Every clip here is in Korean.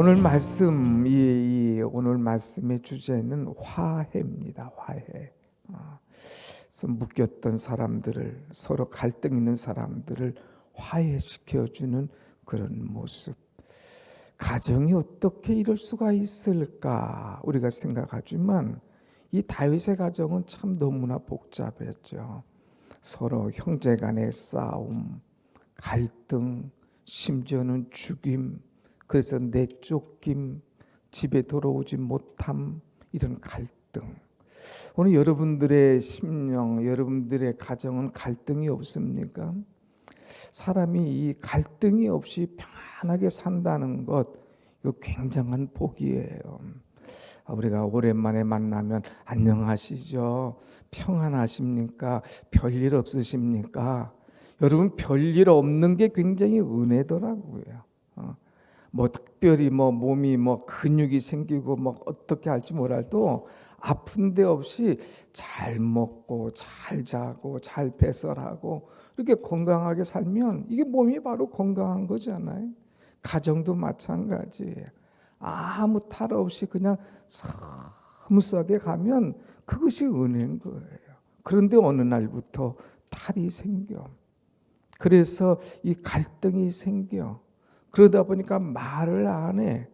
오늘 오늘 말씀의 주제는 화해입니다. 화해. 그래서 묶였던 사람들을, 서로 갈등 있는 사람들을 화해시켜주는 그런 모습. 가정이 어떻게 이럴 수가 있을까 우리가 생각하지만 이 다윗의 가정은 참 너무나 복잡했죠. 서로 형제간의 싸움, 갈등, 심지어는 죽임, 그래서 내쫓김, 집에 돌아오지 못함, 이런 갈등. 오늘 여러분들의 심령, 여러분들의 가정은 갈등이 없습니까? 사람이 이 갈등이 없이 편안하게 산다는 것, 이거 굉장한 복이에요. 우리가 오랜만에 만나면 안녕하시죠? 평안하십니까? 별일 없으십니까? 여러분, 별일 없는 게 굉장히 은혜더라고요. 뭐 특별히 몸이 근육이 생기고 어떻게 할지 몰라도 아픈 데 없이 잘 먹고 잘 자고 잘 배설하고 이렇게 건강하게 살면 이게 몸이 바로 건강한 거잖아요. 가정도 마찬가지예요. 아무 탈 없이 그냥 스무스하게 가면 그것이 은혜인 거예요. 그런데 어느 날부터 탈이 생겨. 그래서 이 갈등이 생겨. 그러다 보니까 말을 안 해.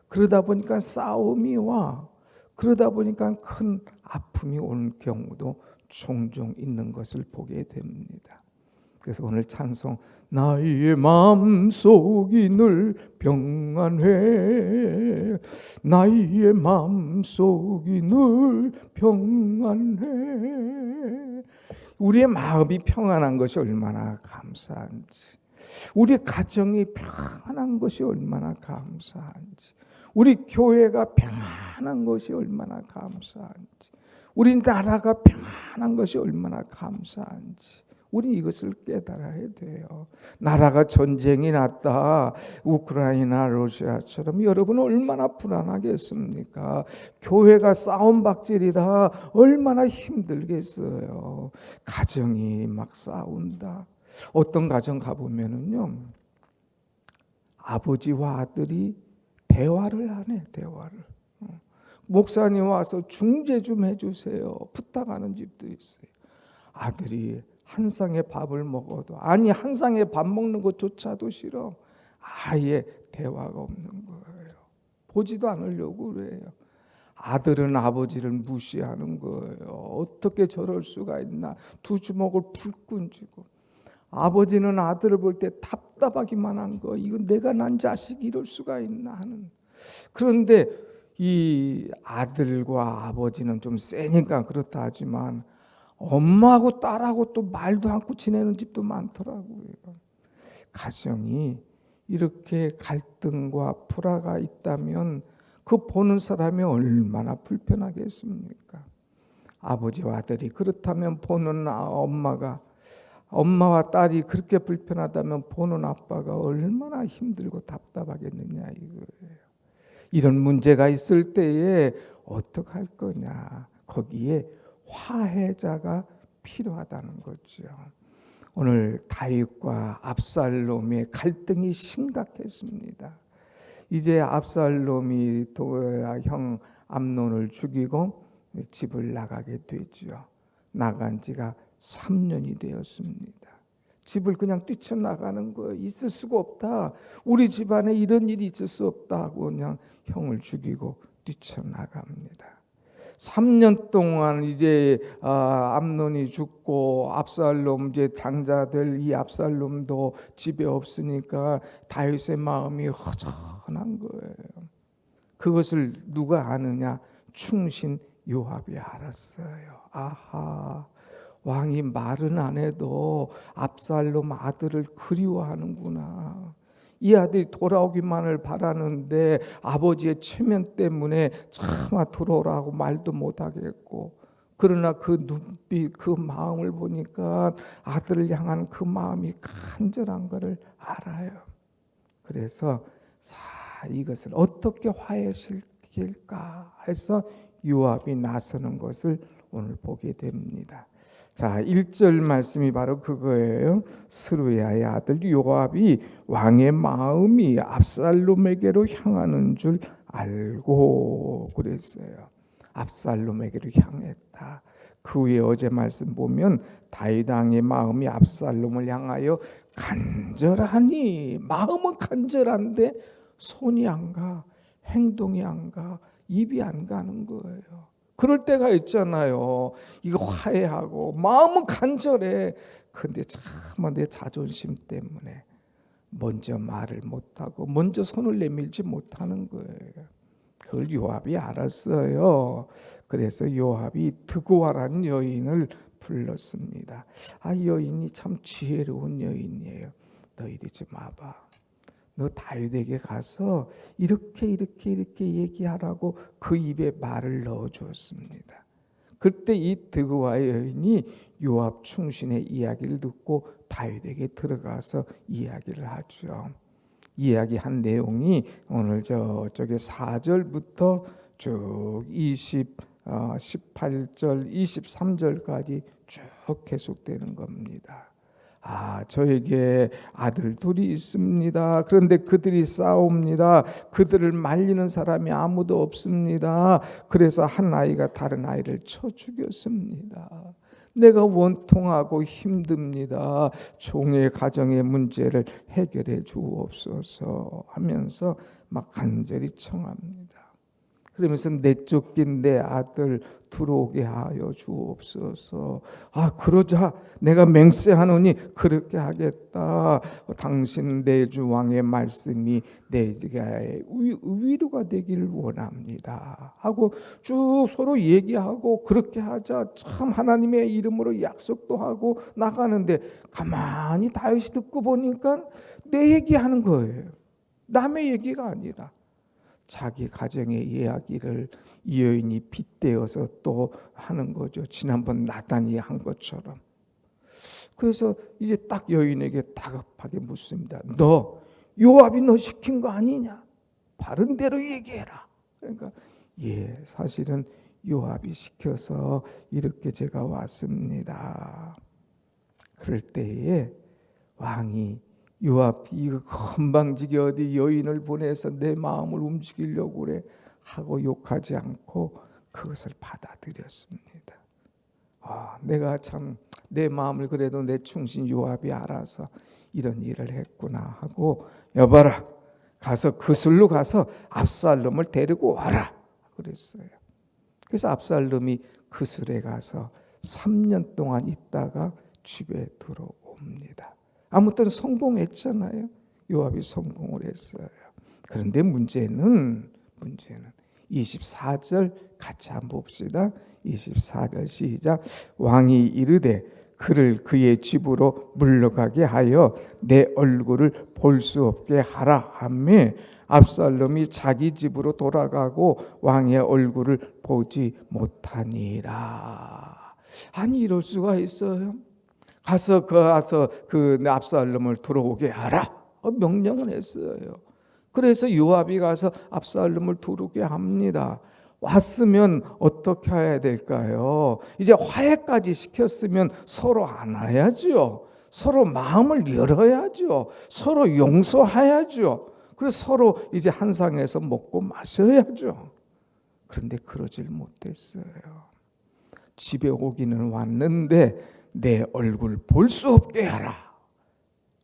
그러다 보니까 싸움이 와. 그러다 보니까 큰 아픔이 오는 경우도 종종 있는 것을 보게 됩니다. 그래서 오늘 찬송, 나의 마음속이 늘 평안해, 나의 마음속이 늘 평안해. 우리의 마음이 평안한 것이 얼마나 감사한지, 우리 가정이 평안한 것이 얼마나 감사한지, 우리 교회가 평안한 것이 얼마나 감사한지, 우리 나라가 평안한 것이 얼마나 감사한지 우리 이것을 깨달아야 돼요. 나라가 전쟁이 났다, 우크라이나 러시아처럼, 여러분 얼마나 불안하겠습니까? 교회가 싸움박질이다, 얼마나 힘들겠어요. 가정이 막 싸운다. 어떤 가정 가보면은요, 아버지와 아들이 대화를 하네. 대화를. 목사님 와서 중재 좀 해주세요, 부탁하는 집도 있어요. 아들이 한 쌍의 밥을 먹어도, 아니 한 쌍의 밥 먹는 것조차도 싫어. 아예 대화가 없는 거예요. 보지도 않으려고 그래요. 아들은 아버지를 무시하는 거예요. 어떻게 저럴 수가 있나. 두 주먹을 불끈 쥐고. 아버지는 아들을 볼 때 답답하기만 한 거. 이건 내가 난 자식이 이럴 수가 있나 하는. 그런데 이 아들과 아버지는 좀 세니까 그렇다 하지만 엄마하고 딸하고 또 말도 않고 지내는 집도 많더라고요. 가정이 이렇게 갈등과 불화가 있다면 그 보는 사람이 얼마나 불편하겠습니까? 아버지와 아들이 그렇다면 보는 엄마와 딸이 그렇게 불편하다면 보는 아빠가 얼마나 힘들고 답답하겠느냐 이거예요. 이런 문제가 있을 때에 어떡할 거냐, 거기에 화해자가 필요하다는 거죠. 오늘 다윗과 압살롬의 갈등이 심각했습니다. 이제 압살롬이 형 암논을 죽이고 집을 나가게 되죠. 나간 지가 3년이 되었습니다. 집을 그냥 뛰쳐나가는 거예요. 있을 수가 없다. 우리 집안에 이런 일이 있을 수 없다 하고 그냥 형을 죽이고 뛰쳐나갑니다. 3년 동안 이제 암논이 죽고 압살롬, 이제 장자될 이 압살롬도 집에 없으니까 다윗의 마음이 허전한 거예요. 그것을 누가 아느냐? 충신 요압이 알았어요. 아하, 왕이 말은 안 해도 압살롬 아들을 그리워하는구나. 이 아들이 돌아오기만을 바라는데 아버지의 체면 때문에 차마 들어오라고 말도 못하겠고, 그러나 그 눈빛, 그 마음을 보니까 아들을 향한 그 마음이 간절한 것을 알아요. 그래서 이것을 어떻게 화해시킬까 해서 요압이 나서는 것을 오늘 보게 됩니다. 자, 1절 말씀이 바로 그거예요. 스루야의 아들 요압이 왕의 마음이 압살롬에게로 향하는 줄 알고 그랬어요. 압살롬에게로 향했다. 그 후에 어제 말씀 보면 다윗 왕의 마음이 압살롬을 향하여 간절하니, 마음은 간절한데 손이 안 가, 행동이 안 가, 입이 안 가는 거예요. 그럴 때가 있잖아요. 이거 화해하고 마음은 간절해. 근데 참 내 자존심 때문에 먼저 말을 못하고 먼저 손을 내밀지 못하는 거예요. 그걸 요압이 알았어요. 그래서 요압이 드고아라는 여인을 불렀습니다. 이 여인이 참 지혜로운 여인이에요. 너 이리 좀 와봐. 너 다윗에게 가서 이렇게 얘기하라고 그 입에 말을 넣어주었습니다. 그때 이 드고아의 여인이 요압 충신의 이야기를 듣고 다윗에게 들어가서 이야기를 하죠. 이야기한 내용이 오늘 저쪽에 4절부터 쭉 18절, 23절까지 쭉 계속되는 겁니다. 저에게 아들 둘이 있습니다. 그런데 그들이 싸웁니다. 그들을 말리는 사람이 아무도 없습니다. 그래서 한 아이가 다른 아이를 쳐 죽였습니다. 내가 원통하고 힘듭니다. 종의 가정의 문제를 해결해 주옵소서 하면서 막 간절히 청합니다. 그러면서 내쫓긴 내 아들 들어오게 하여 주옵소서. 그러자 내가 맹세하노니 그렇게 하겠다. 당신 내 주 왕의 말씀이 내게 위로가 되길 원합니다 하고 쭉 서로 얘기하고, 그렇게 하자 참 하나님의 이름으로 약속도 하고 나가는데, 가만히 다윗이 듣고 보니까 내 얘기하는 거예요. 남의 얘기가 아니라 자기 가정의 이야기를 이 여인이 빗대어서 또 하는 거죠. 지난번 나단이 한 것처럼. 그래서 이제 딱 여인에게 다급하게 묻습니다. 너 요압이 너 시킨 거 아니냐? 바른 대로 얘기해라. 그러니까 사실은 요압이 시켜서 이렇게 제가 왔습니다. 그럴 때에 왕이 요압 이거 건방지게 어디 여인을 보내서 내 마음을 움직이려고 그래 하고 욕하지 않고 그것을 받아들였습니다. 내가 참 내 마음을 그래도 내 충신 요압이 알아서 이런 일을 했구나 하고, 여봐라, 가서 그술로 가서 압살롬을 데리고 와라 그랬어요. 그래서 압살롬이 그술에 가서 3년 동안 있다가 집에 들어옵니다. 아무튼 성공했잖아요. 요압이 성공을 했어요. 그런데 문제는 24절 같이 한번 봅시다. 24절 시작. 왕이 이르되 그를 그의 집으로 물러가게 하여 내 얼굴을 볼 수 없게 하라 하매 압살롬이 자기 집으로 돌아가고 왕의 얼굴을 보지 못하니라. 아니 이럴 수가 있어요? 가서 그 압살롬을 들어오게 하라 명령을 했어요. 그래서 요압이 가서 압살롬을 들어오게 합니다. 왔으면 어떻게 해야 될까요? 이제 화해까지 시켰으면 서로 안아야죠. 서로 마음을 열어야죠. 서로 용서해야죠. 그래서 서로 이제 한 상에서 먹고 마셔야죠. 그런데 그러질 못했어요. 집에 오기는 왔는데 내 얼굴 볼 수 없게 하라.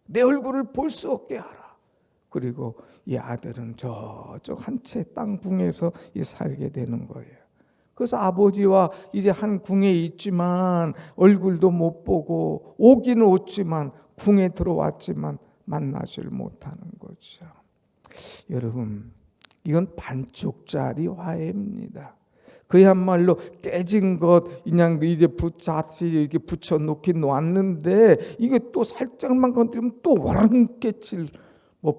내 얼굴을 볼 수 없게 하라. 그리고 이 아들은 저쪽 한 채 땅 궁에서 살게 되는 거예요. 그래서 아버지와 이제 한 궁에 있지만 얼굴도 못 보고, 오기는 오지만 궁에 들어왔지만 만나질 못하는 거죠. 여러분, 이건 반쪽짜리 화해입니다. 그야말로 깨진 것 그냥 이제 자칫 이렇게 붙여놓긴 놨는데, 이게 또 살짝만 건드리면 또 와랑 깨칠,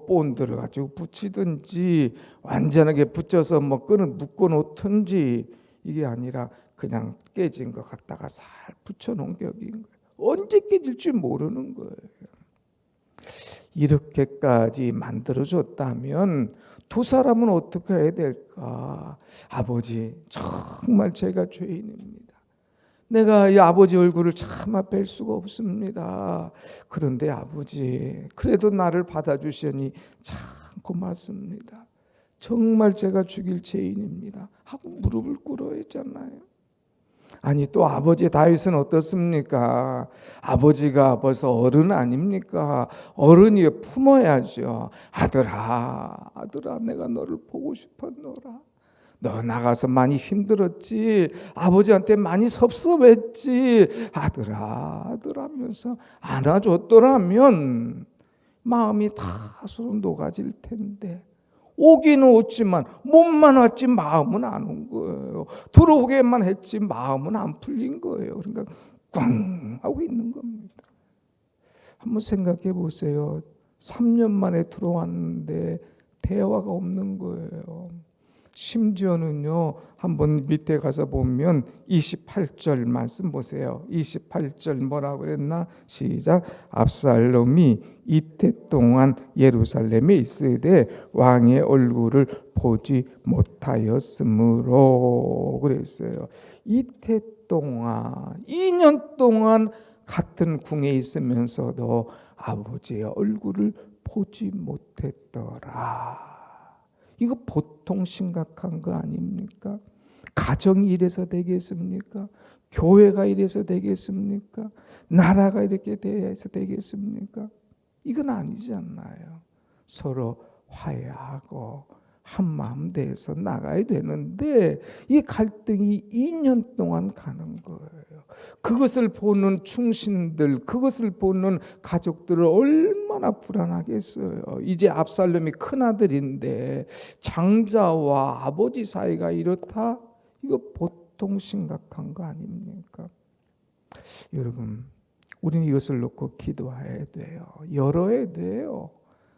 본 들어가지고 붙이든지 완전하게 붙여서 끈을 묶어 놓든지, 이게 아니라 그냥 깨진 것 갖다가 살 붙여놓은 격인 거예요. 언제 깨질지 모르는 거예요. 이렇게까지 만들어줬다면 두 사람은 어떻게 해야 될까? 아버지, 정말 제가 죄인입니다. 내가 이 아버지 얼굴을 차마 뵐 수가 없습니다. 그런데 아버지, 그래도 나를 받아주시니 참 고맙습니다. 정말 제가 죽일 죄인입니다. 하고 무릎을 꿇어야 했잖아요. 아니 또 아버지 다윗은 어떻습니까? 아버지가 벌써 어른 아닙니까? 어른이 품어야죠. 아들아, 아들아, 내가 너를 보고 싶었노라. 너 나가서 많이 힘들었지. 아버지한테 많이 섭섭했지. 아들아, 아들 하면서 안아줬더라면 마음이 다 서로 녹아질 텐데. 오기는 오지만 몸만 왔지 마음은 안 온 거예요. 들어오게만 했지 마음은 안 풀린 거예요. 그러니까 꽝 하고 있는 겁니다. 한번 생각해 보세요. 3년 만에 들어왔는데 대화가 없는 거예요. 심지어는요, 한번 밑에 가서 보면 28절 말씀 보세요. 28절 뭐라고 그랬나? 시작. 압살롬이 이태 동안 예루살렘에 있으되 왕의 얼굴을 보지 못하였으므로 그랬어요. 이태 동안 2년 동안 같은 궁에 있으면서도 아버지의 얼굴을 보지 못했더라. 이거 보통 심각한 거 아닙니까? 가정이 이래서 되겠습니까? 교회가 이래서 되겠습니까? 나라가 이렇게 돼서 되겠습니까? 이건 아니잖아요. 서로 화해하고 한 마음 돼서 나가야 되는데 이 갈등이 2년 동안 가는 거예요. 그것을 보는 충신들, 그것을 보는 가족들을 얼마나 불안하겠어요. 이제 압살롬이 큰아들인데 장자와 아버지 사이가 이렇다? 이거 보통 심각한 거 아닙니까? 여러분, 우리는 이것을 놓고 기도해야 돼요. 열어야 돼요.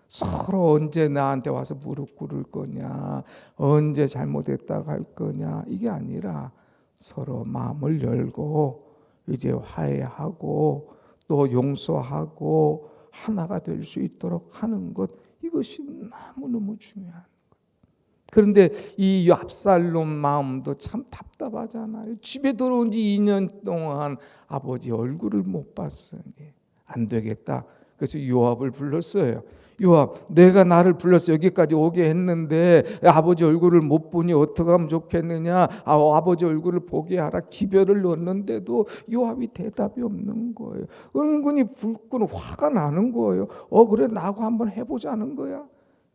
서로 언제 나한테 와서 무릎 꿇을 거냐, 언제 잘못했다고 할 거냐, 이게 아니라 서로 마음을 열고 이제 화해하고 또 용서하고 하나가 될 수 있도록 하는 것, 이것이 너무너무 중요한 것. 그런데 이 압살롬 마음도 참 답답하잖아요. 집에 들어온 지 2년 동안 아버지 얼굴을 못 봤으니 안 되겠다. 그래서 요압을 불렀어요. 요압, 내가 나를 불러서 여기까지 오게 했는데 아버지 얼굴을 못 보니 어떻게 하면 좋겠느냐. 아버지 얼굴을 보게 하라. 기별을 넣었는데도 요압이 대답이 없는 거예요. 은근히 불끈 화가 나는 거예요. 그래 나하고 한번 해보자는 거야.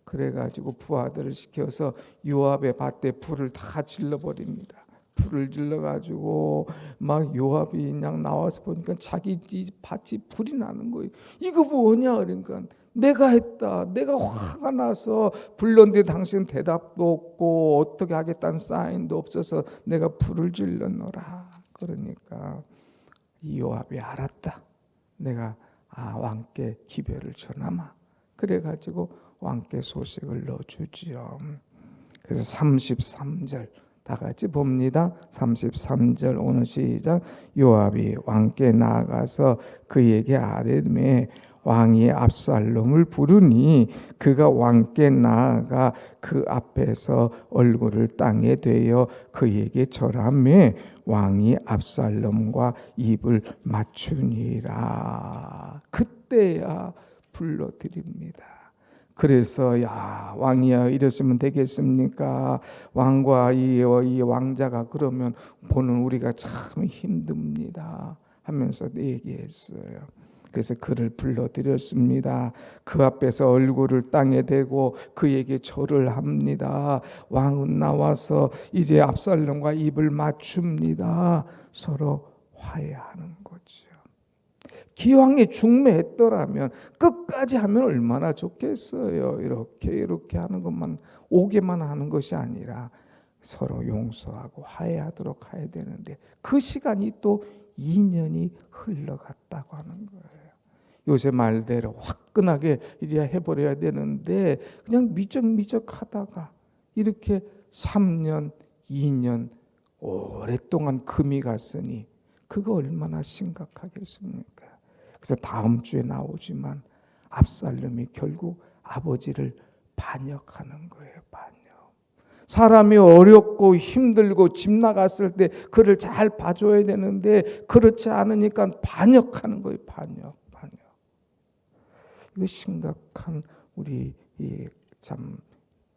그래가지고 부하들을 시켜서 요압의 밭에 불을 다 질러버립니다. 불을 질러가지고 막 요압이 그냥 나와서 보니까 자기 집 밭이 불이 나는 거예요. 이거 뭐냐 그러니까 내가 했다. 내가 화가 나서 불렀는데 당신 대답도 없고 어떻게 하겠다는 사인도 없어서 내가 불을 질렀노라. 그러니까 이 요압이 알았다. 내가 왕께 기별을 전하마. 그래가지고 왕께 소식을 넣어주지요. 그래서 33절 다 같이 봅니다. 33절 오늘 시작. 요압이 왕께 나아가서 그에게 아뢰매 왕이 압살롬을 부르니 그가 왕께 나아가 그 앞에서 얼굴을 땅에 대어 그에게 절하매 왕이 압살롬과 입을 맞추니라. 그때야 불러드립니다. 그래서 왕이야 이랬으면 되겠습니까? 왕과 이 왕자가 그러면 보는 우리가 참 힘듭니다 하면서 얘기했어요. 그래서 그를 불러드렸습니다. 그 앞에서 얼굴을 땅에 대고 그에게 절을 합니다. 왕은 나와서 이제 압살롬과 입을 맞춥니다. 서로 화해하는 거죠. 기왕에 중매했더라면 끝까지 하면 얼마나 좋겠어요. 이렇게 하는 것만 오게만 하는 것이 아니라 서로 용서하고 화해하도록 해야 되는데 그 시간이 또 2년이 흘러갔다고 하는 거예요. 요새 말대로 화끈하게 이제 해버려야 되는데 그냥 미적미적 하다가 이렇게 3년, 2년 오랫동안 금이 갔으니 그거 얼마나 심각하겠습니까? 그래서 다음 주에 나오지만 압살롬이 결국 아버지를 반역하는 거예요. 반역. 사람이 어렵고 힘들고 집 나갔을 때 그를 잘 봐줘야 되는데 그렇지 않으니까 반역하는 거예요. 반역. 이거 심각한 우리 참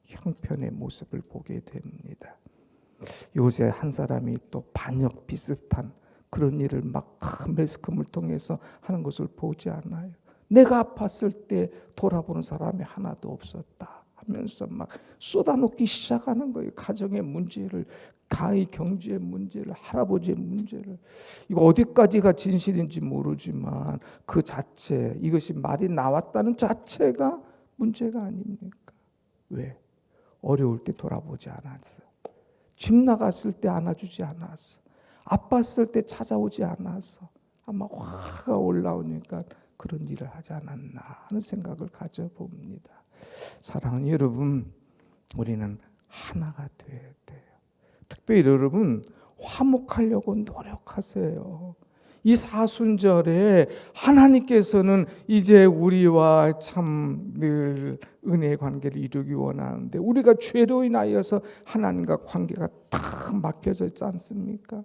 형편의 모습을 보게 됩니다. 요새 한 사람이 또 반역 비슷한 그런 일을 막 매스컴을 통해서 하는 것을 보지 않아요. 내가 아팠을 때 돌아보는 사람이 하나도 없었다 하면서 막 쏟아놓기 시작하는 거예요. 가정의 문제를, 가의 경제의 문제를, 할아버지의 문제를. 이거 어디까지가 진실인지 모르지만 그 자체, 이것이 말이 나왔다는 자체가 문제가 아닙니까? 왜? 어려울 때 돌아보지 않았어. 집 나갔을 때 안아주지 않았어. 아팠을 때 찾아오지 않았어. 아마 화가 올라오니까 그런 일을 하지 않았나 하는 생각을 가져봅니다. 사랑하는 여러분, 우리는 하나가 돼야 돼요. 특별히 여러분, 화목하려고 노력하세요. 이 사순절에 하나님께서는 이제 우리와 참 늘 은혜의 관계를 이루기 원하는데 우리가 죄로 인하여서 하나님과 관계가 딱 막혀져 있지 않습니까?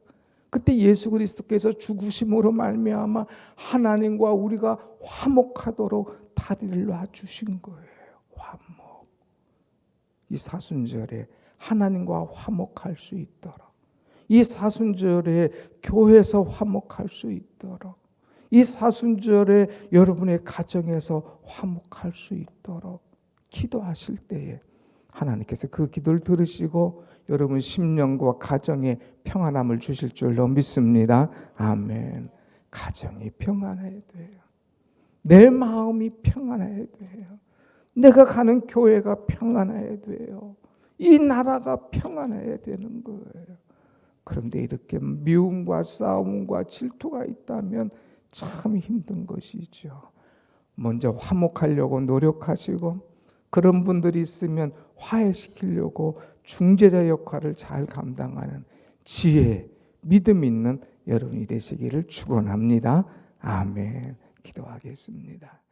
그때 예수 그리스도께서 죽으심으로 말미암아 하나님과 우리가 화목하도록 다리를 놔주신 거예요. 화목. 이 사순절에 하나님과 화목할 수 있도록, 이 사순절에 교회에서 화목할 수 있도록, 이 사순절에 여러분의 가정에서 화목할 수 있도록 기도하실 때에 하나님께서 그 기도를 들으시고 여러분 심령과 가정에 평안함을 주실 줄로 믿습니다. 아멘. 가정이 평안해야 돼요. 내 마음이 평안해야 돼요. 내가 가는 교회가 평안해야 돼요. 이 나라가 평안해야 되는 거예요. 그런데 이렇게 미움과 싸움과 질투가 있다면 참 힘든 것이죠. 먼저 화목하려고 노력하시고 그런 분들이 있으면 화해시키려고 중재자 역할을 잘 감당하는 지혜, 믿음 있는 여러분이 되시기를 축원합니다. 아멘. 기도하겠습니다.